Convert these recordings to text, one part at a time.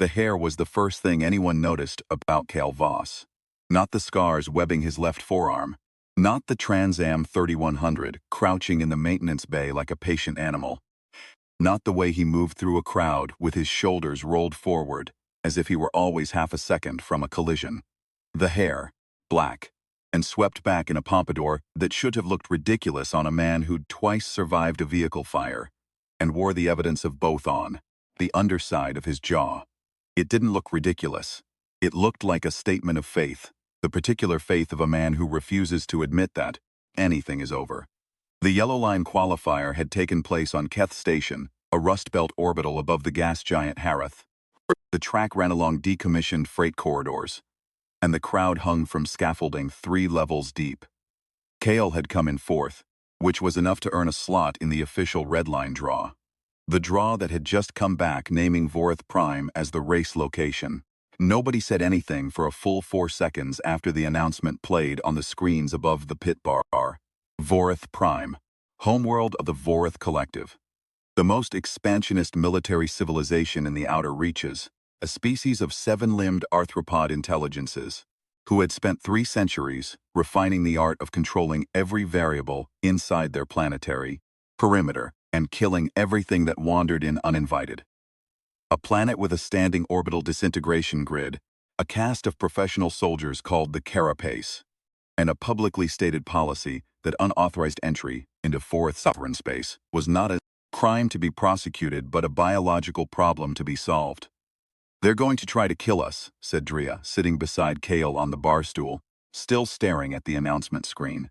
The hair was the first thing anyone noticed about Kale Voss. Not the scars webbing his left forearm. Not the Trans Am 3100 crouching in the maintenance bay like a patient animal. Not the way he moved through a crowd with his shoulders rolled forward, as if he were always half a second from a collision. The hair, black, and swept back in a pompadour that should have looked ridiculous on a man who'd twice survived a vehicle fire, and wore the evidence of both on the underside of his jaw. It didn't look ridiculous. It looked like a statement of faith, the particular faith of a man who refuses to admit that anything is over. The Yellow Line qualifier had taken place on Keth Station, a Rust Belt orbital above the gas giant Harith. The track ran along decommissioned freight corridors, and the crowd hung from scaffolding 3 levels deep. Kale had come in 4th, which was enough to earn a slot in the official Red Line draw. The draw that had just come back naming Vorith Prime as the race location. Nobody said anything for a full 4 seconds after the announcement played on the screens above the pit bar. Vorith Prime, homeworld of the Vorith Collective. The most expansionist military civilization in the outer reaches, a species of 7-limbed arthropod intelligences, who had spent 3 centuries refining the art of controlling every variable inside their planetary perimeter and killing everything that wandered in uninvited. A planet with a standing orbital disintegration grid, a caste of professional soldiers called the Carapace, and a publicly stated policy that unauthorized entry into 4th sovereign space was not a crime to be prosecuted but a biological problem to be solved. "They're going to try to kill us," said Drea, sitting beside Kale on the bar stool, still staring at the announcement screen.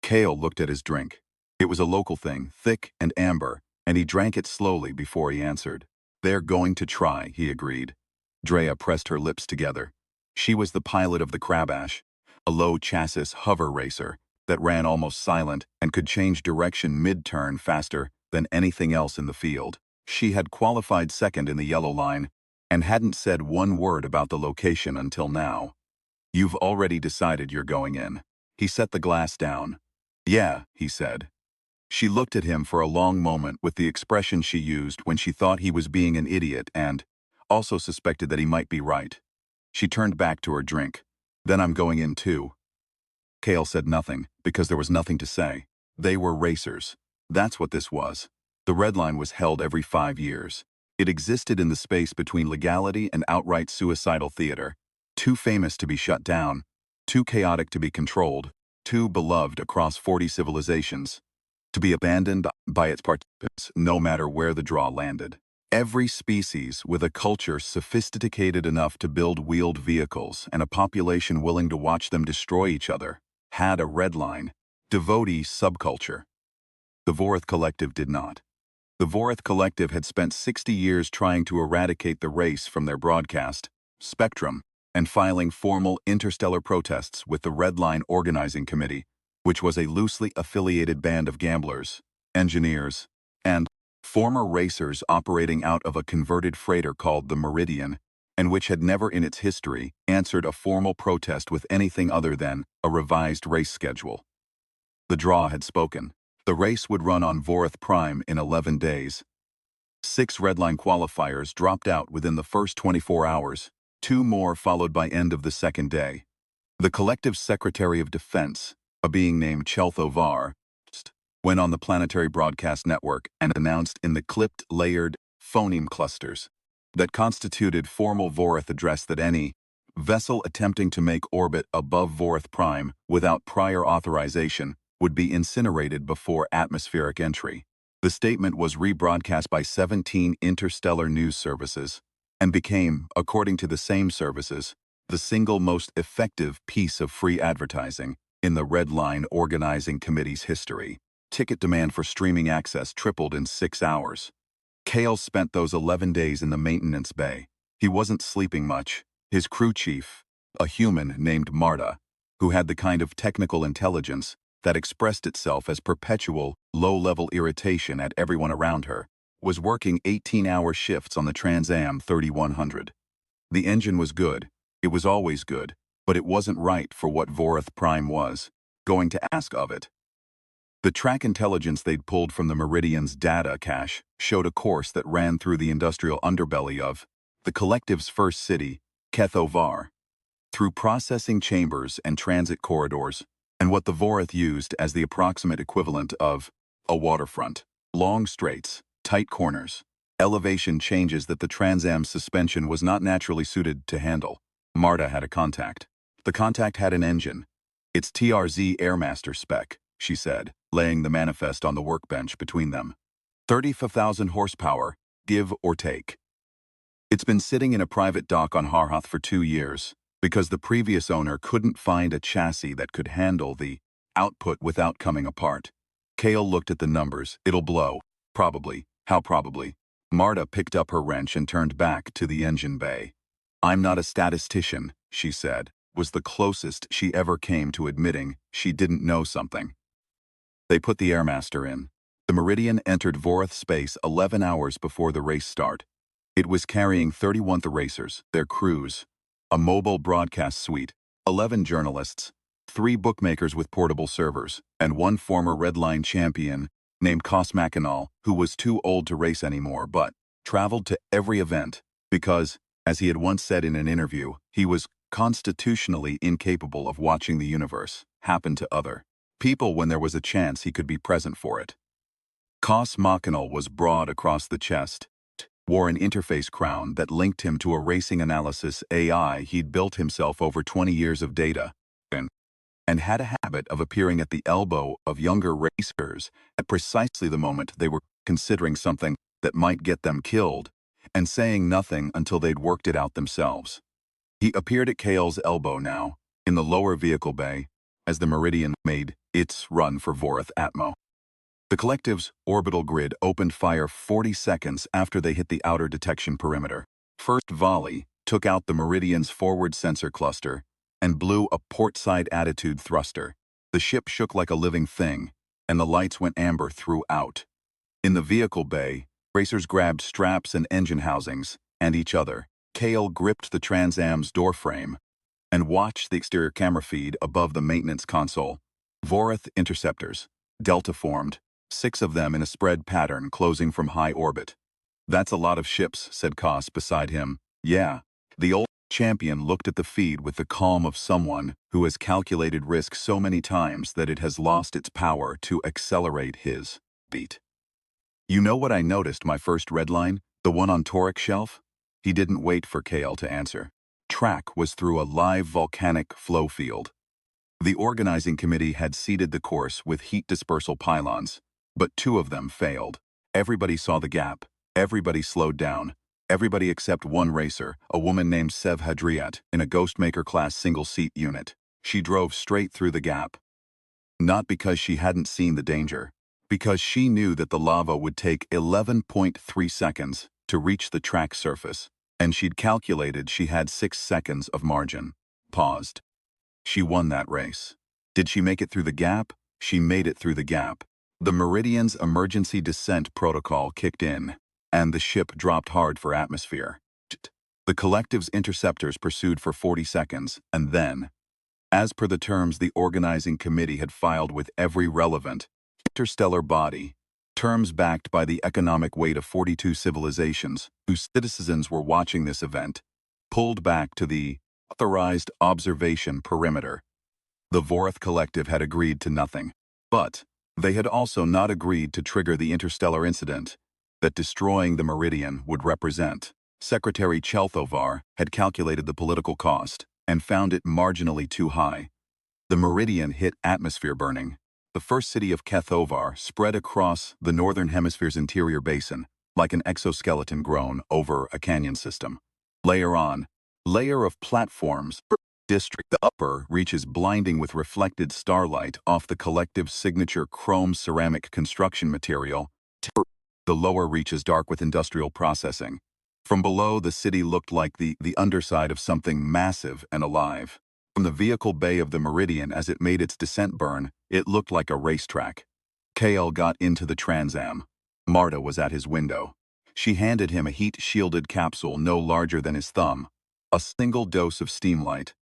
Kale looked at his drink. It was a local thing, thick and amber, and he drank it slowly before he answered. "They're going to try," he agreed. Drea pressed her lips together. She was the pilot of the Crabash, a low-chassis hover racer that ran almost silent and could change direction mid-turn faster than anything else in the field. She had qualified 2nd in the Yellow Line and hadn't said one word about the location until now. "You've already decided you're going in." He set the glass down. "Yeah," he said. She looked at him for a long moment with the expression she used when she thought he was being an idiot and also suspected that he might be right. She turned back to her drink. "Then I'm going in too." Kale said nothing, because there was nothing to say. They were racers. That's what this was. The Red Line was held every 5 years. It existed in the space between legality and outright suicidal theater. Too famous to be shut down, too chaotic to be controlled, too beloved across 40 civilizations, to be abandoned by its participants no matter where the draw landed. Every species with a culture sophisticated enough to build wheeled vehicles and a population willing to watch them destroy each other had a Red Line, devotee subculture. The Vorith Collective did not. The Vorith Collective had spent 60 years trying to eradicate the race from their broadcast spectrum and filing formal interstellar protests with the Red Line Organizing Committee, which was a loosely affiliated band of gamblers, engineers, and former racers operating out of a converted freighter called the Meridian, and which had never in its history answered a formal protest with anything other than a revised race schedule. The draw had spoken. The race would run on Vorith Prime in 11 days. 6 Red Line qualifiers dropped out within the first 24 hours, 2 more followed by end of the 2nd day. The Collective's Secretary of Defense, a being named Cheltho Var, went on the Planetary Broadcast Network and announced in the clipped, layered phoneme clusters that constituted formal Vorith address that any vessel attempting to make orbit above Vorith Prime without prior authorization would be incinerated before atmospheric entry. The statement was rebroadcast by 17 interstellar news services and became, according to the same services, the single most effective piece of free advertising in the Red Line Organizing Committee's history. Ticket demand for streaming access tripled in 6 hours. Kale spent those 11 days in the maintenance bay. He wasn't sleeping much. His crew chief, a human named Marta, who had the kind of technical intelligence that expressed itself as perpetual, low-level irritation at everyone around her, was working 18-hour shifts on the Trans Am 3100. The engine was good. It was always good, but it wasn't right for what Vorith Prime was going to ask of it. The track intelligence they'd pulled from the Meridian's data cache showed a course that ran through the industrial underbelly of the collective's first city, Kethovar, through processing chambers and transit corridors, and what the Vorath used as the approximate equivalent of a waterfront. Long straights, tight corners, elevation changes that the Transam's suspension was not naturally suited to handle. Marta had a contact. The contact had an engine. It's TRZ Airmaster spec, she said, laying the manifest on the workbench between them. 35,000 horsepower, give or take. It's been sitting in a private dock on Harhath for 2 years, because the previous owner couldn't find a chassis that could handle the output without coming apart. Kale looked at the numbers. It'll blow. Probably. How probably? Marta picked up her wrench and turned back to the engine bay. I'm not a statistician, she said, was the closest she ever came to admitting she didn't know something. They put the Airmaster in. The Meridian entered Vorath space 11 hours before the race start. It was carrying 31 racers, their crews, a mobile broadcast suite, 11 journalists, 3 bookmakers with portable servers, and 1 former Red Line champion named Kos Mackinac, who was too old to race anymore but traveled to every event because, as he had once said in an interview, he was constitutionally incapable of watching the universe happen to other people when there was a chance he could be present for it. Kos Mackinac was broad across the chest, wore an interface crown that linked him to a racing analysis AI he'd built himself over 20 years of data, and had a habit of appearing at the elbow of younger racers at precisely the moment they were considering something that might get them killed, and saying nothing until they'd worked it out themselves. He appeared at Kale's elbow now, in the lower vehicle bay, as the Meridian made its run for Vorath Atmo. The collective's orbital grid opened fire 40 seconds after they hit the outer detection perimeter. First volley took out the Meridian's forward sensor cluster and blew a port-side attitude thruster. The ship shook like a living thing, and the lights went amber throughout. In the vehicle bay, racers grabbed straps and engine housings, and each other. Kale gripped the Transam's doorframe and watched the exterior camera feed above the maintenance console. Vorath interceptors, Delta formed, 6 of them in a spread pattern closing from high orbit. That's a lot of ships, said Kos beside him. Yeah. The old champion looked at the feed with the calm of someone who has calculated risk so many times that it has lost its power to accelerate his beat. You know what I noticed my first red line? The one on Toric shelf? He didn't wait for Kale to answer. Track was through a live volcanic flow field. The organizing committee had seeded the course with heat dispersal pylons, but 2 of them failed. Everybody saw the gap. Everybody slowed down. Everybody except one racer, a woman named Sev Hadriat, in a Ghostmaker-class single-seat unit. She drove straight through the gap. Not because she hadn't seen the danger, because she knew that the lava would take 11.3 seconds to reach the track surface, and she'd calculated she had 6 seconds of margin. Paused. She won that race. Did she make it through the gap? She made it through the gap. The Meridian's emergency descent protocol kicked in, and the ship dropped hard for atmosphere. The collective's interceptors pursued for 40 seconds, and then, as per the terms the organizing committee had filed with every relevant interstellar body, terms backed by the economic weight of 42 civilizations whose citizens were watching this event, pulled back to the authorized observation perimeter. The Vorath collective had agreed to nothing, but they had also not agreed to trigger the interstellar incident that destroying the Meridian would represent. Secretary Chelthovar had calculated the political cost and found it marginally too high. The Meridian hit atmosphere burning. The first city of Kethovar spread across the northern hemisphere's interior basin, like an exoskeleton grown over a canyon system. Layer on layer of platforms. District. The upper reaches blinding with reflected starlight off the collective's signature chrome ceramic construction material. The lower reaches dark with industrial processing. From below, the city looked like the underside of something massive and alive. From the vehicle bay of the Meridian as it made its descent burn, it looked like a racetrack. Kale got into the Transam. Marta was at his window. She handed him a heat-shielded capsule no larger than his thumb. A single dose of steamlight.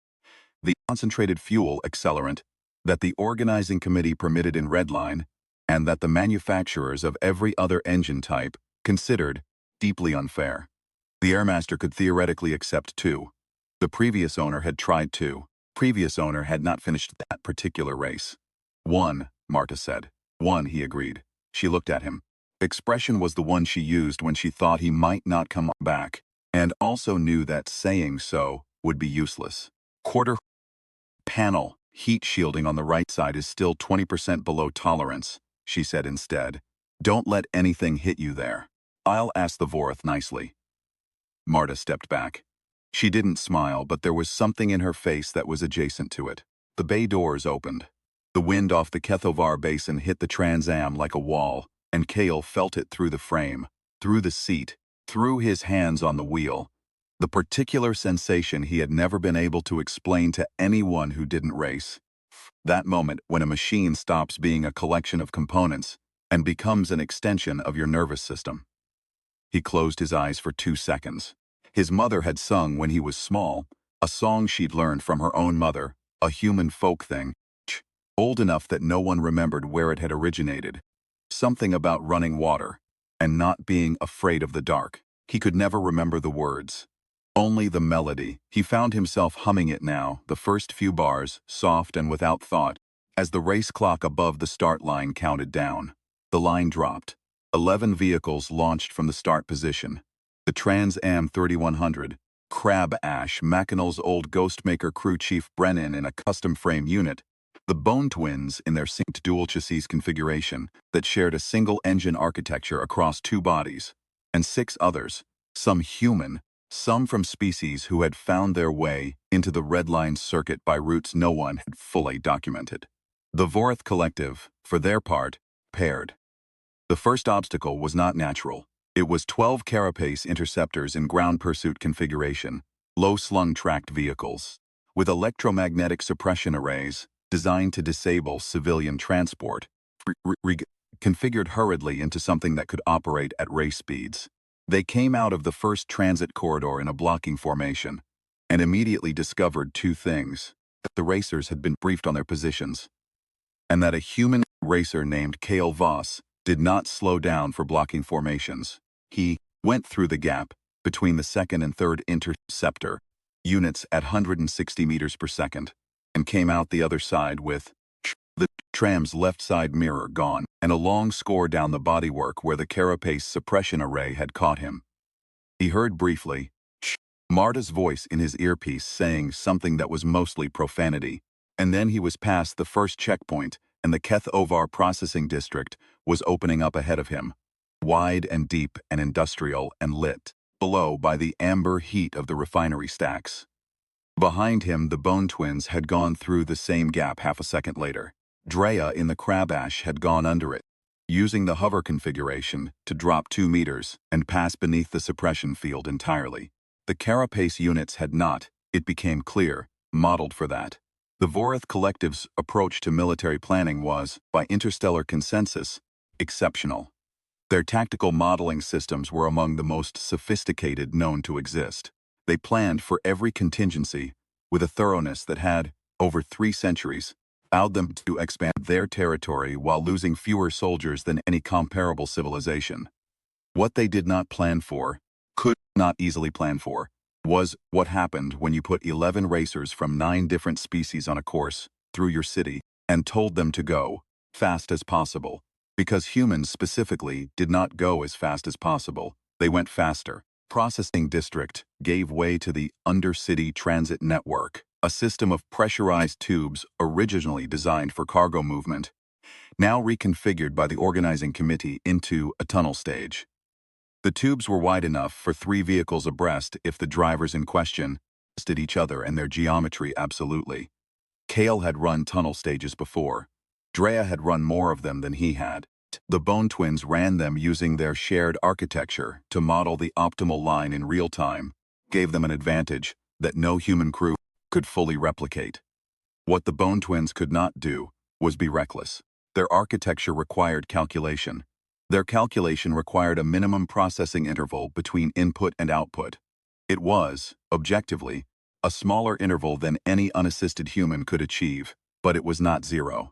The concentrated fuel accelerant that the organizing committee permitted in Redline, and that the manufacturers of every other engine type considered deeply unfair. The Airmaster could theoretically accept 2. The previous owner had tried 2. Previous owner had not finished that particular race. 1, Marta said. 1, he agreed. She looked at him. Expression was the one she used when she thought he might not come back, and also knew that saying so would be useless. Quarter panel heat shielding on the right side is still 20% below tolerance, she said instead. Don't let anything hit you there. I'll ask the Vorth nicely. Marta stepped back. She didn't smile, but there was something in her face that was adjacent to it. The bay doors opened. The wind off the Kethovar basin hit the Trans Am like a wall, and Kale felt it through the frame, through the seat, through his hands on the wheel. The particular sensation he had never been able to explain to anyone who didn't race. That moment when a machine stops being a collection of components and becomes an extension of your nervous system. He closed his eyes for 2 seconds. His mother had sung when he was small, a song she'd learned from her own mother, a human folk thing, old enough that no one remembered where it had originated. Something about running water and not being afraid of the dark. He could never remember the words. Only the melody. He found himself humming it now, the first few bars, soft and without thought, as the race clock above the start line counted down. The line dropped. 11 vehicles launched from the start position. The Trans Am 3100, Crab Ash, Mackinal's old Ghostmaker crew chief Brennan in a custom frame unit, the Bone Twins in their synced dual chassis configuration that shared a single engine architecture across 2 bodies, and 6 others, some human, some from species who had found their way into the Red Line circuit by routes no one had fully documented. The Vorth Collective, for their part, paired. The first obstacle was not natural. It was 12 Carapace interceptors in ground pursuit configuration, low-slung tracked vehicles, with electromagnetic suppression arrays designed to disable civilian transport, configured hurriedly into something that could operate at race speeds. They came out of the first transit corridor in a blocking formation, and immediately discovered 2 things: that the racers had been briefed on their positions, and that a human racer named Kale Voss did not slow down for blocking formations. He went through the gap between the second and third interceptor units at 160 meters per second, and came out the other side with the tram's left side mirror gone, and a long score down the bodywork where the Carapace suppression array had caught him. He heard briefly Marta's voice in his earpiece saying something that was mostly profanity, and then he was past the first checkpoint, and the Keth Ovar processing district was opening up ahead of him, wide and deep and industrial and lit, below by the amber heat of the refinery stacks. Behind him, the Bone Twins had gone through the same gap half a second later. Drea in the Crab Ash had gone under it, using the hover configuration to drop 2 meters and pass beneath the suppression field entirely. The Carapace units had not, it became clear, modeled for that. The Vorth Collective's approach to military planning was, by interstellar consensus, exceptional. Their tactical modeling systems were among the most sophisticated known to exist. They planned for every contingency with a thoroughness that had, over 3 centuries, allowed them to expand their territory while losing fewer soldiers than any comparable civilization. What they did not plan for, could not easily plan for, was what happened when you put 11 racers from 9 different species on a course through your city and told them to go fast as possible. Because humans specifically did not go as fast as possible, they went faster. Processing district gave way to the Undercity Transit Network, a system of pressurized tubes originally designed for cargo movement, now reconfigured by the organizing committee into a tunnel stage. The tubes were wide enough for 3 vehicles abreast if the drivers in question trusted each other and their geometry absolutely. Kale had run tunnel stages before. Drea had run more of them than he had. The Bone Twins ran them using their shared architecture to model the optimal line in real time, gave them an advantage that no human crew could fully replicate. What the Bone Twins could not do was be reckless. Their architecture required calculation. Their calculation required a minimum processing interval between input and output. It was, objectively, a smaller interval than any unassisted human could achieve, but it was not 0.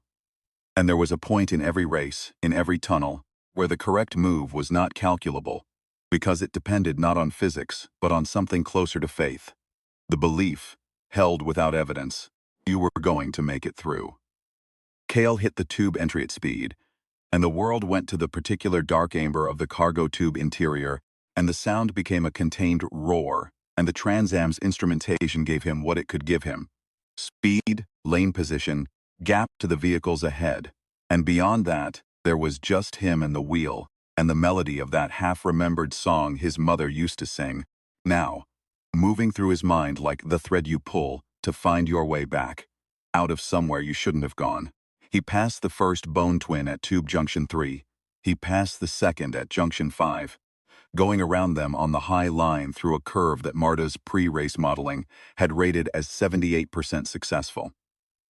And there was a point in every race, in every tunnel, where the correct move was not calculable, because it depended not on physics, but on something closer to faith. The belief, held without evidence, you were going to make it through. Kale hit the tube entry at speed, and the world went to the particular dark amber of the cargo tube interior, and the sound became a contained roar, and the Trans Am's instrumentation gave him what it could give him: speed, lane position, gap to the vehicles ahead. And beyond that, there was just him and the wheel, and the melody of that half-remembered song his mother used to sing, now, moving through his mind like the thread you pull to find your way back, out of somewhere you shouldn't have gone. He passed the first bone twin at Tube Junction 3. He passed the second at Junction 5. Going around them on the high line through a curve that MARTA's pre-race modeling had rated as 78% successful.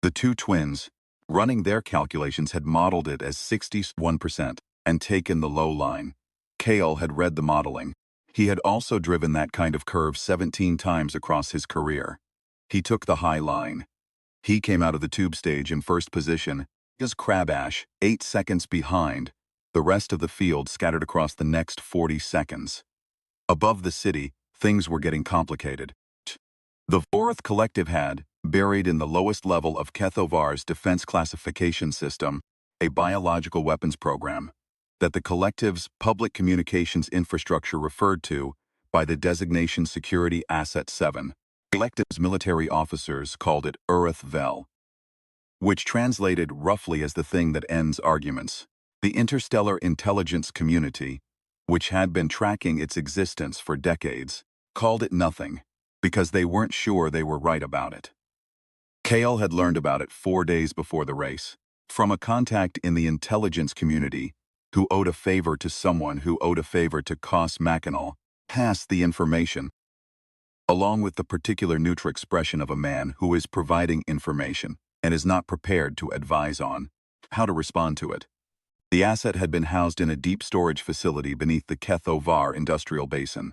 The two twins, running their calculations, had modeled it as 61% and taken the low line. Kale had read the modeling. He had also driven that kind of curve 17 times across his career. He took the high line. He came out of the tube stage in first position, his Crabash 8 seconds behind, the rest of the field scattered across the next 40 seconds. Above the city, things were getting complicated. The Fourth Collective had, buried in the lowest level of Kethovar's defense classification system, a biological weapons program that the Collective's public communications infrastructure referred to by the designation Security Asset 7. Collective's military officers called it Vel, which translated roughly as the thing that ends arguments. The interstellar intelligence community, which had been tracking its existence for decades, called it nothing, because they weren't sure they were right about it. Kale had learned about it 4 days before the race, from a contact in the intelligence community who owed a favor to someone who owed a favor to Cos Machinal, passed the information, along with the particular neutral expression of a man who is providing information and is not prepared to advise on how to respond to it. The asset had been housed in a deep storage facility beneath the Kethovar industrial basin.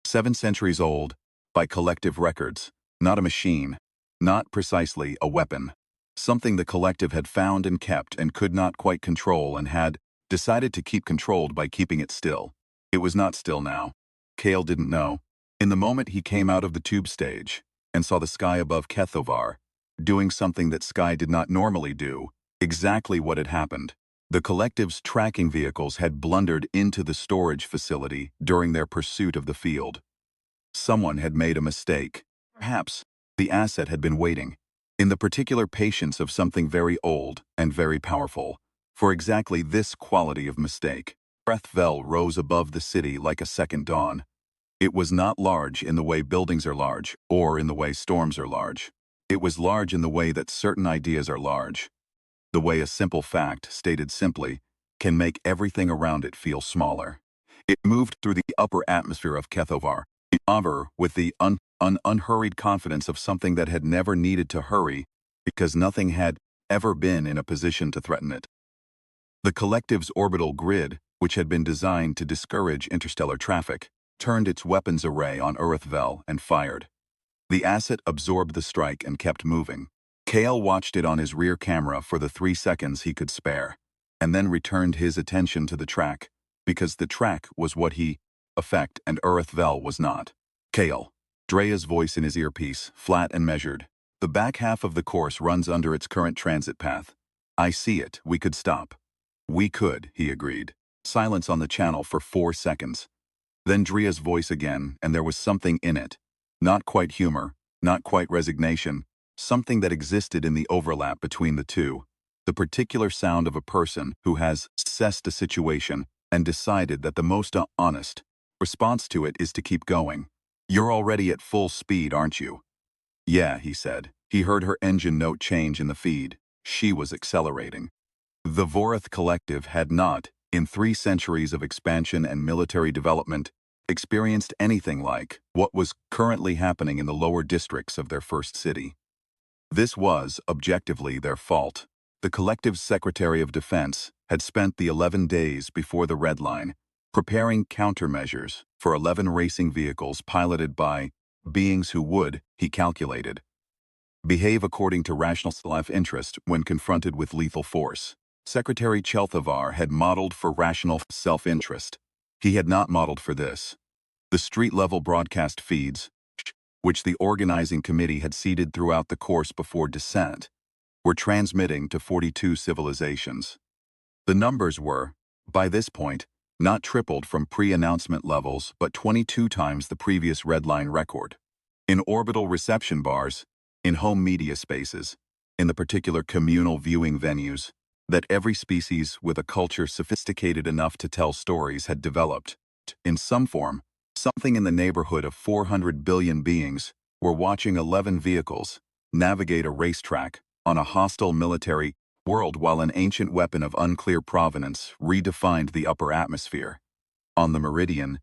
7 centuries old, by collective records, not a machine, not precisely a weapon. Something the Collective had found and kept and could not quite control, and had decided to keep controlled by keeping it still. It was not still now. Kale didn't know. In the moment he came out of the tube stage and saw the sky above Kethovar, doing something that sky did not normally do, exactly what had happened. The Collective's tracking vehicles had blundered into the storage facility during their pursuit of the field. Someone had made a mistake. Perhaps the asset had been waiting, in the particular patience of something very old and very powerful, for exactly this quality of mistake. Vel rose above the city like a second dawn. It was not large in the way buildings are large, or in the way storms are large. It was large in the way that certain ideas are large. The way a simple fact, stated simply, can make everything around it feel smaller. It moved through the upper atmosphere of Kethovar, with the unhurried confidence of something that had never needed to hurry, because nothing had ever been in a position to threaten it. The Collective's orbital grid, which had been designed to discourage interstellar traffic, turned its weapons array on Vel and fired. The asset absorbed the strike and kept moving. Kale watched it on his rear camera for the 3 seconds he could spare, and then returned his attention to the track, because the track was what he, affect, and Vel was not. Kale. Drea's voice in his earpiece, flat and measured. The back half of the course runs under its current transit path. I see it, we could stop. We could, he agreed. Silence on the channel for 4 seconds. Then Drea's voice again, and there was something in it. Not quite humor, not quite resignation, something that existed in the overlap between the two. The particular sound of a person who has assessed a situation and decided that the most honest response to it is to keep going. You're already at full speed, aren't you? Yeah, he said. He heard her engine note change in the feed. She was accelerating. The Vorath Collective had not, in 3 centuries of expansion and military development, experienced anything like what was currently happening in the lower districts of their first city. This was, objectively, their fault. The Collective's Secretary of Defense had spent the 11 days before the Red Line preparing countermeasures for 11 racing vehicles piloted by beings who would, he calculated, behave according to rational self-interest when confronted with lethal force. Secretary Chelthavar had modeled for rational self-interest He had not modeled for this. The street-level broadcast feeds, which the organizing committee had seeded throughout the course before descent, were transmitting to 42 civilizations. The numbers were, by this point, not tripled from pre-announcement levels but 22 times the previous redline record. In orbital reception bars, in home media spaces, in the particular communal viewing venues, that every species with a culture sophisticated enough to tell stories had developed, in some form, something in the neighborhood of 400 billion beings were watching 11 vehicles navigate a racetrack on a hostile military world while an ancient weapon of unclear provenance redefined the upper atmosphere. On the meridian,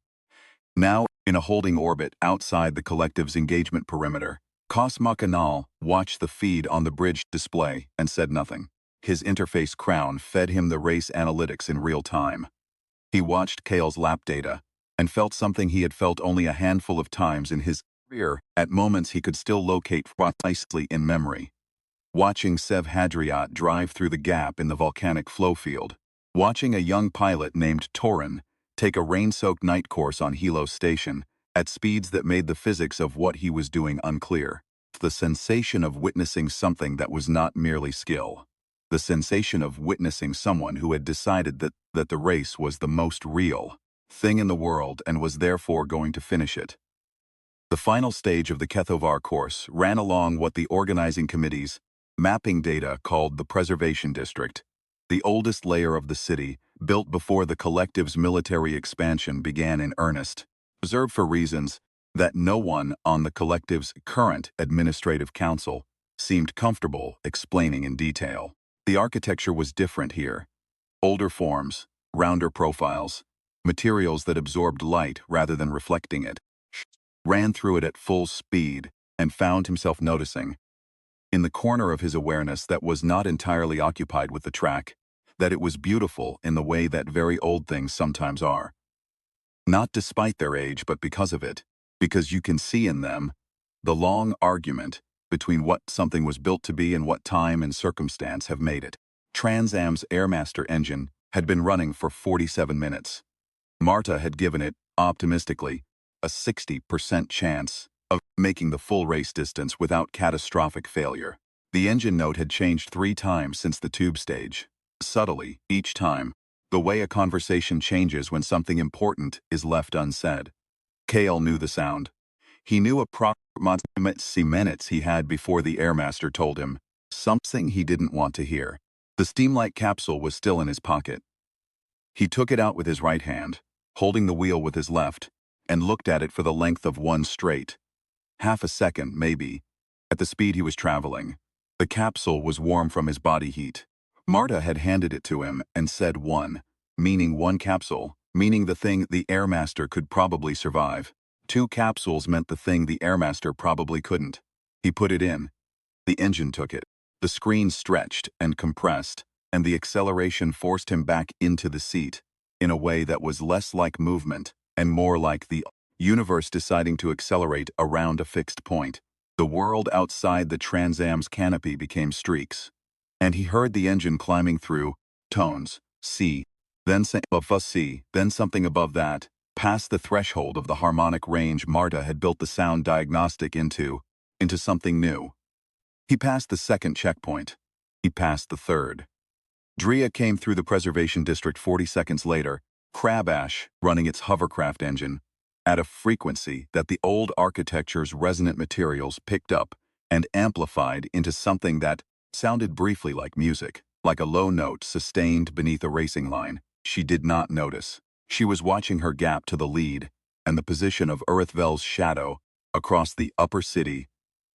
now in a holding orbit outside the collective's engagement perimeter, Cosmo Canal watched the feed on the bridge display and said nothing. His interface crown fed him the race analytics in real time. He watched Kale's lap data and felt something he had felt only a handful of times in his career, at moments he could still locate precisely in memory. Watching Sev Hadriot drive through the gap in the volcanic flow field. Watching a young pilot named Torin take a rain-soaked night course on Hilo Station at speeds that made the physics of what he was doing unclear. The sensation of witnessing something that was not merely skill. The sensation of witnessing someone who had decided that the race was the most real thing in the world and was therefore going to finish it. The final stage of the Kethovar course ran along what the organizing committee's mapping data called the Preservation District, the oldest layer of the city, built before the collective's military expansion began in earnest, reserved for reasons that no one on the collective's current administrative council seemed comfortable explaining in detail. The architecture was different here. Older forms, rounder profiles, materials that absorbed light rather than reflecting it. Ran through it at full speed and found himself noticing, in the corner of his awareness that was not entirely occupied with the track, that it was beautiful in the way that very old things sometimes are. Not despite their age, but because of it, because you can see in them the long argument between what something was built to be and what time and circumstance have made it. Trans Am's Airmaster engine had been running for 47 minutes. Marta had given it, optimistically, a 60% chance of making the full race distance without catastrophic failure. The engine note had changed 3 times since the tube stage. Subtly, each time, the way a conversation changes when something important is left unsaid. Kale knew the sound. He knew approximately minutes he had before the Airmaster told him something he didn't want to hear. The Steamlight capsule was still in his pocket. He took it out with his right hand, holding the wheel with his left, and looked at it for the length of one straight. Half a second, maybe, at the speed he was traveling. The capsule was warm from his body heat. Marta had handed it to him and said one, meaning one capsule, meaning the thing the Airmaster could probably survive. 2 capsules meant the thing the Airmaster probably couldn't. He put it in. The engine took it. The screen stretched and compressed, and the acceleration forced him back into the seat, in a way that was less like movement and more like the universe deciding to accelerate around a fixed point. The world outside the Trans Am's canopy became streaks, and he heard the engine climbing through tones, C, then above C, then something above that, past the threshold of the harmonic range Marta had built the sound diagnostic into something new. He passed the second checkpoint. He passed the third. Drea came through the Preservation District 40 seconds later, Crabash running its hovercraft engine, at a frequency that the old architecture's resonant materials picked up and amplified into something that sounded briefly like music, like a low note sustained beneath a racing line. She did not notice. She was watching her gap to the lead and the position of Urthvel's shadow across the upper city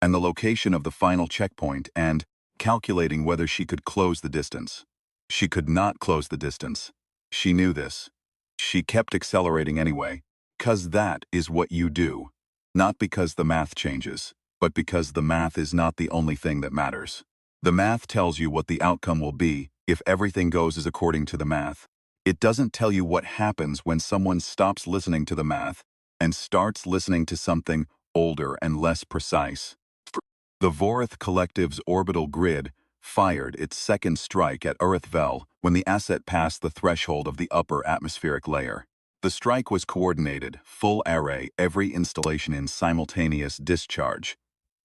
and the location of the final checkpoint and calculating whether she could close the distance. She could not close the distance. She knew this. She kept accelerating anyway, 'cause that is what you do. Not because the math changes, but because the math is not the only thing that matters. The math tells you what the outcome will be if everything goes as according to the math. It doesn't tell you what happens when someone stops listening to the math and starts listening to something older and less precise. The Vorith Collective's orbital grid fired its second strike at Urthvel when the asset passed the threshold of the upper atmospheric layer. The strike was coordinated, full array, every installation in simultaneous discharge,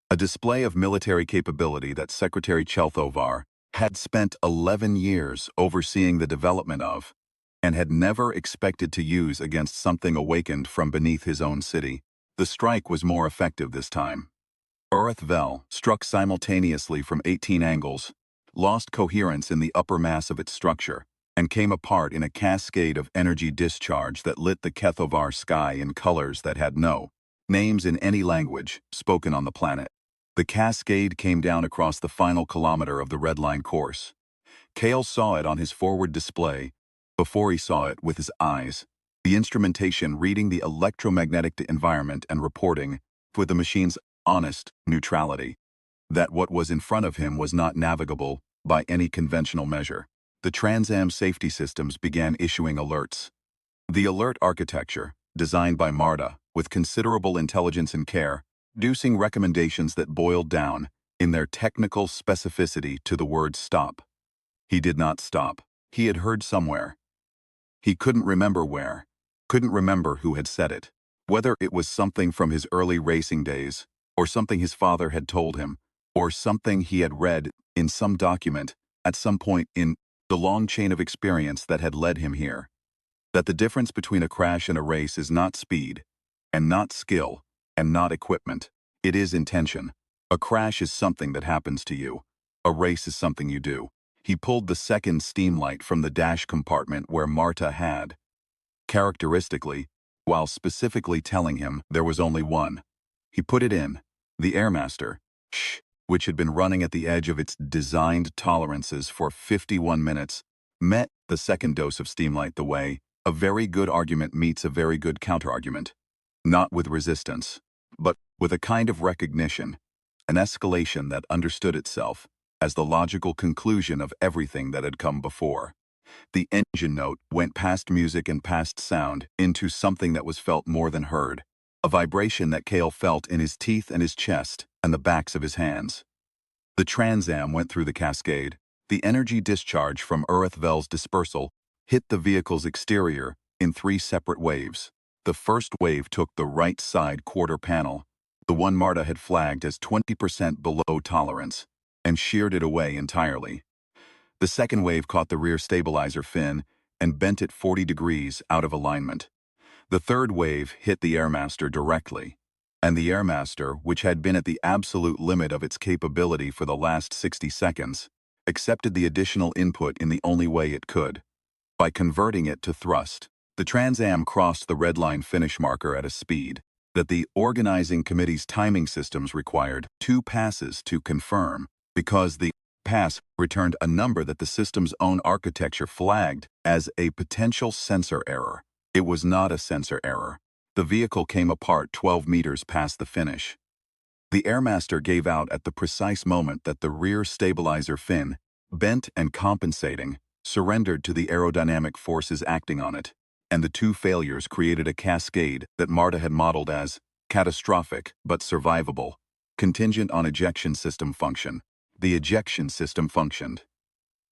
a display of military capability that Secretary Chelthovar had spent 11 years overseeing the development of, and had never expected to use against something awakened from beneath his own city. The strike was more effective this time. Vel struck simultaneously from 18 angles, lost coherence in the upper mass of its structure, and came apart in a cascade of energy discharge that lit the Kethovar sky in colors that had no names in any language spoken on the planet. The cascade came down across the final kilometer of the Red Line course. Kale saw it on his forward display before he saw it with his eyes, the instrumentation reading the electromagnetic environment and reporting, with the machine's honest neutrality, that what was in front of him was not navigable by any conventional measure. The Trans-Am safety systems began issuing alerts. The alert architecture, designed by Marta, with considerable intelligence and care, producing recommendations that boiled down, in their technical specificity, to the word stop. He did not stop. He had heard somewhere. He couldn't remember where, couldn't remember who had said it. Whether it was something from his early racing days, or something his father had told him, or something he had read in some document at some point in the long chain of experience that had led him here. That the difference between a crash and a race is not speed, and not skill, and not equipment. It is intention. A crash is something that happens to you. A race is something you do. He pulled the second steam light from the dash compartment where Marta had, characteristically, while specifically telling him there was only one. He put it in. The Airmaster, which had been running at the edge of its designed tolerances for 51 minutes, met the second dose of steamlight the way a very good argument meets a very good counterargument. Not with resistance, but with a kind of recognition, an escalation that understood itself as the logical conclusion of everything that had come before. The engine note went past music and past sound into something that was felt more than heard, a vibration that Kale felt in his teeth and his chest and the backs of his hands. The Trans-Am went through the cascade. The energy discharge from Vel's dispersal hit the vehicle's exterior in 3 separate waves. The first wave took the right side quarter panel, the one Marta had flagged as 20% below tolerance, and sheared it away entirely. The second wave caught the rear stabilizer fin and bent it 40 degrees out of alignment. The third wave hit the Airmaster directly, and the Airmaster, which had been at the absolute limit of its capability for the last 60 seconds, accepted the additional input in the only way it could, by converting it to thrust. The Trans-Am crossed the red line finish marker at a speed that the organizing committee's timing systems required 2 passes to confirm, because the pass returned a number that the system's own architecture flagged as a potential sensor error. It was not a sensor error. The vehicle came apart 12 meters past the finish. The Airmaster gave out at the precise moment that the rear stabilizer fin, bent and compensating, surrendered to the aerodynamic forces acting on it, and the 2 failures created a cascade that Marta had modeled as catastrophic but survivable, contingent on ejection system function. The ejection system functioned.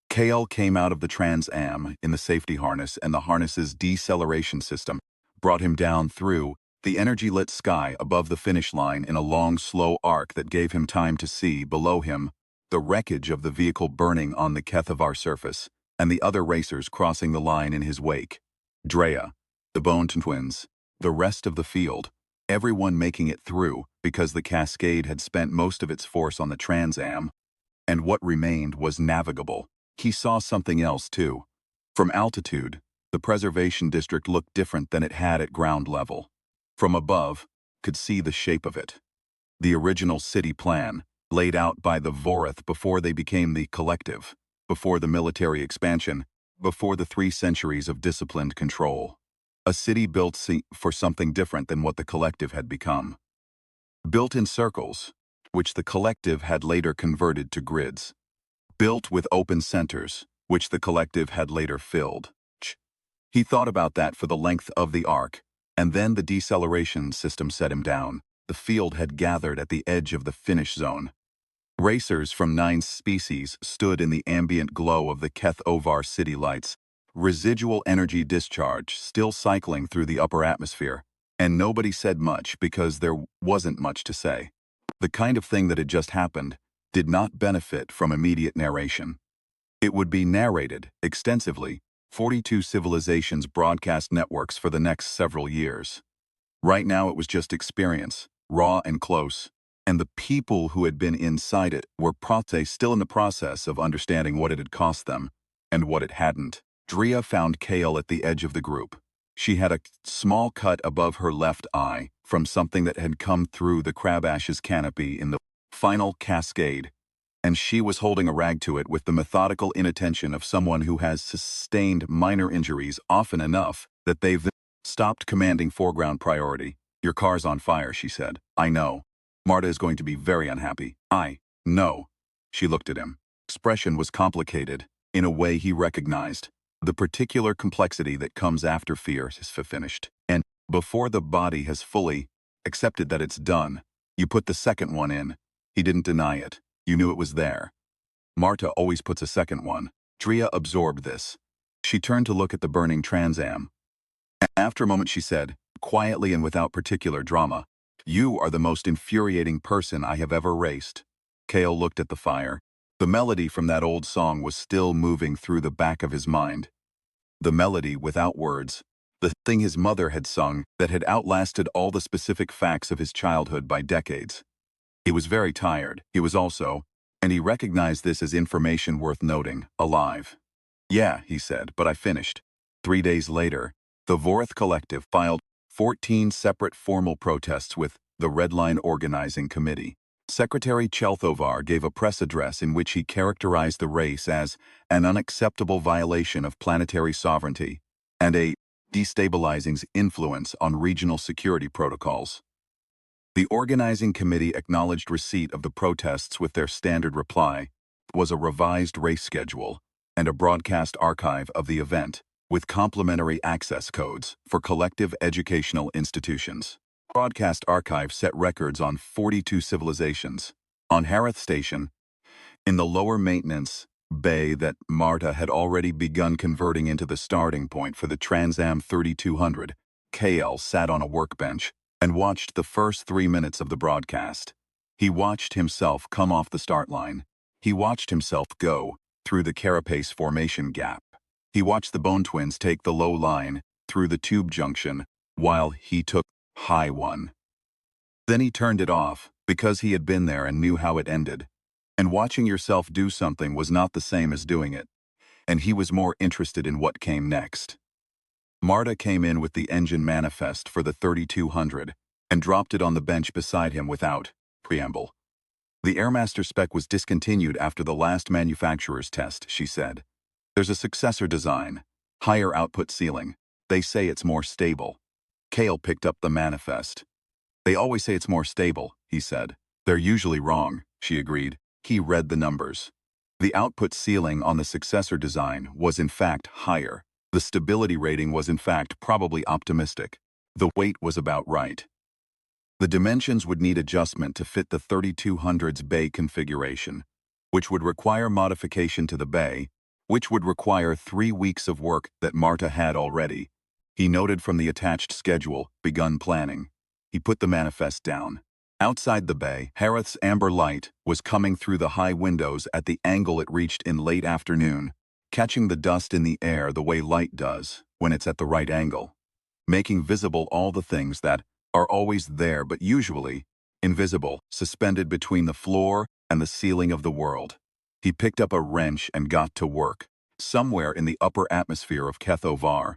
Kale came out of the Trans-Am in the safety harness, and the harness's deceleration system brought him down through the energy-lit sky above the finish line in a long, slow arc that gave him time to see, below him, the wreckage of the vehicle burning on the Kethovar surface, and the other racers crossing the line in his wake. Drea, the Bone twins, the rest of the field, everyone making it through because the cascade had spent most of its force on the Trans-Am, and what remained was navigable. He saw something else, too. From altitude, the preservation district looked different than it had at ground level. From above, could see the shape of it. The original city plan, laid out by the Vorath before they became the Collective, before the military expansion, before the 3 centuries of disciplined control. A city built for something different than what the Collective had become. Built in circles, which the Collective had later converted to grids. Built with open centers, which the Collective had later filled. He thought about that for the length of the arc, and then the deceleration system set him down. The field had gathered at the edge of the finish zone. Racers from 9 species stood in the ambient glow of the Kethovar city lights, Residual energy discharge still cycling through the upper atmosphere, and nobody said much because there wasn't much to say. The kind of thing that had just happened did not benefit from immediate narration. It would be narrated extensively, 42 civilizations broadcast networks for the next several years. Right now it was just experience, raw and close, and the people who had been inside it were probably still in the process of understanding what it had cost them and what it hadn't. Drea found Kale at the edge of the group. She had a small cut above her left eye from something that had come through the crab ashes canopy in the final cascade, and she was holding a rag to it with the methodical inattention of someone who has sustained minor injuries often enough that they've stopped commanding foreground priority. "Your car's on fire," she said. "I know. Marta is going to be very unhappy." "I know." She looked at him. Expression was complicated, in a way he recognized. The particular complexity that comes after fear is finished. And before the body has fully accepted that it's done, you put the second one in. He didn't deny it. You knew it was there. Marta always puts a second one. Drea absorbed this. She turned to look at the burning Trans Am. After a moment she said, quietly and without particular drama, "You are the most infuriating person I have ever raced." Kale looked at the fire. The melody from that old song was still moving through the back of his mind. The melody without words. The thing his mother had sung that had outlasted all the specific facts of his childhood by decades. He was very tired. He was also, and he recognized this as information worth noting, alive. "Yeah," he said, "but I finished." 3 days later, the Vorith Collective filed 14 separate formal protests with the Red Line Organizing Committee. Secretary Chelthovar gave a press address in which he characterized the race as an unacceptable violation of planetary sovereignty and a destabilizing influence on regional security protocols. The organizing committee acknowledged receipt of the protests with their standard reply was a revised race schedule and a broadcast archive of the event with complementary access codes for collective educational institutions. Broadcast archive set records on 42 civilizations. On Harith Station, in the lower maintenance bay that Marta had already begun converting into the starting point for the Trans Am 3200, KL sat on a workbench and watched the first 3 minutes of the broadcast. He watched himself come off the start line. He watched himself go through the carapace formation gap. He watched the Bone Twins take the low line through the tube junction while he took high one. Then he turned it off because he had been there and knew how it ended. And watching yourself do something was not the same as doing it, and he was more interested in what came next. Marta came in with the engine manifest for the 3200 and dropped it on the bench beside him without preamble. "The Airmaster spec was discontinued after the last manufacturer's test," she said. "There's a successor design, higher output ceiling. They say it's more stable." Kale picked up the manifest. "They always say it's more stable," he said. "They're usually wrong," she agreed. He read the numbers. The output ceiling on the successor design was in fact higher. The stability rating was in fact probably optimistic. The weight was about right. The dimensions would need adjustment to fit the 3200's bay configuration, which would require modification to the bay, which would require 3 weeks of work that Marta had already. He noted from the attached schedule, begun planning. He put the manifest down. Outside the bay, Harith's amber light was coming through the high windows at the angle it reached in late afternoon, catching the dust in the air the way light does when it's at the right angle, making visible all the things that are always there but usually invisible, suspended between the floor and the ceiling of the world. He picked up a wrench and got to work, somewhere in the upper atmosphere of Kethovar.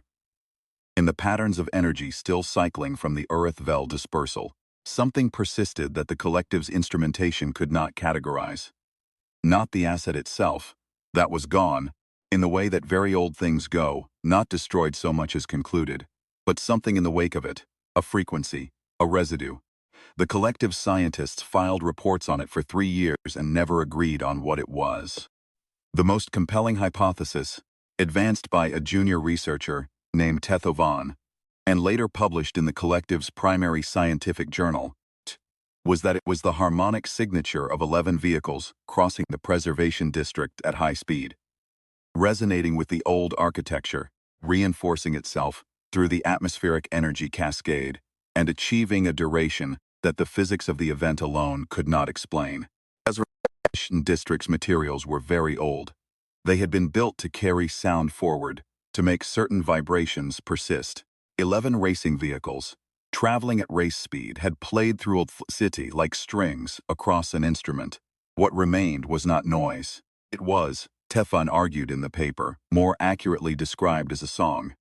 In the patterns of energy still cycling from the Urithvel dispersal, something persisted that the collective's instrumentation could not categorize. Not the asset itself, that was gone, in the way that very old things go, not destroyed so much as concluded, but something in the wake of it, a frequency, a residue. The collective scientists filed reports on it for 3 years and never agreed on what it was. The most compelling hypothesis, advanced by a junior researcher named Tethovan, and later published in the collective's primary scientific journal, was that it was the harmonic signature of 11 vehicles crossing the preservation district at high speed. resonating with the old architecture, reinforcing itself through the atmospheric energy cascade, and achieving a duration that the physics of the event alone could not explain. As district's materials were very old, they had been built to carry sound forward, to make certain vibrations persist. 11 racing vehicles, traveling at race speed, had played through Old City like strings across an instrument. What remained was not noise. It was, Tefan argued in the paper, more accurately described as a song.